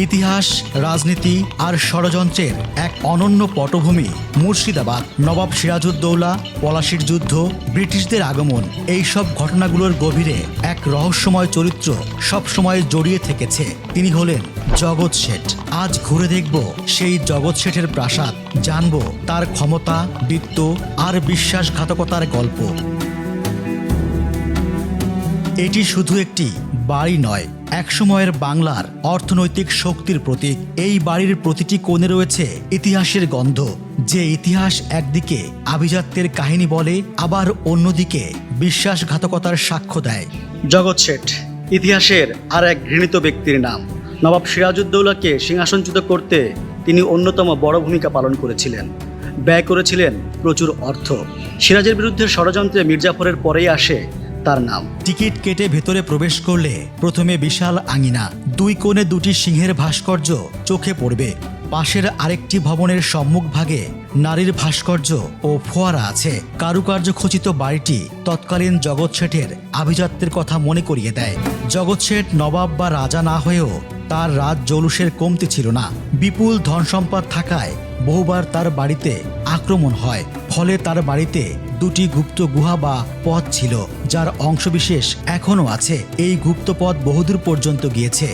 ইতিহাস, রাজনীতি আর ষড়যন্ত্রের এক অনন্য পটভূমি মুর্শিদাবাদ। নবাব সিরাজউদ্দৌলা, পলাশির যুদ্ধ, ব্রিটিশদের আগমন, এই সব ঘটনাগুলোর গভীরে এক রহস্যময় চরিত্র সবসময় জড়িয়ে থেকেছে। তিনি হলেন জগৎ শেঠ। আজ ঘুরে দেখব সেই জগৎ শেঠের প্রাসাদ, জানব তার ক্ষমতা, বৃত্ত আর বিশ্বাসঘাতকতার গল্প। এটি শুধু একটি বাড়ি নয়, একসময়ের বাংলার অর্থনৈতিক শক্তির প্রতীক। এই বাড়ির প্রতিটি কোণে রয়েছে ইতিহাসের গন্ধ, যে ইতিহাস একদিকে আভিজাত্যের কাহিনী বলে, আবার অন্যদিকে বিশ্বাসঘাতকতার সাক্ষ্য দেয়। জগৎ শেঠ ইতিহাসের আর এক ঘৃণিত ব্যক্তির নাম। নবাব সিরাজউদ্দৌলাকে সিংহাসনচ্যুত করতে তিনি অন্যতম বড় ভূমিকা পালন করেছিলেন, ব্যয় করেছিলেন প্রচুর অর্থ। সিরাজের বিরুদ্ধে ষড়যন্ত্রে মির্জাফরের পরেই আসে তার নাম। টিকিট কেটে ভেতরে প্রবেশ করলে প্রথমে বিশাল আঙিনা, দুই কোণে দুটি সিংহের ভাস্কর্য চোখে পড়বে। পাশের আরেকটি ভবনের সম্মুখভাগে নারীর ভাস্কর্য ও ফোয়ারা আছে। কারুকার্য খচিত বাড়িটি তৎকালীন জগৎ শেঠের আভিজাত্যের কথা মনে করিয়ে দেয়। জগৎ শেঠ নবাব বা রাজা না হয়েও তার রাজ জৌলুসের কমতি ছিল না। বিপুল ধনসম্পদ থাকায় বহুবার তার বাড়িতে আক্রমণ হয়, ফলে তার বাড়িতে দুটি গুপ্ত গুহা বা পথ ছিল, যার অংশবিশেষ এখনও আছে। এই গুপ্ত পথ বহুদূর পর্যন্ত গিয়েছে।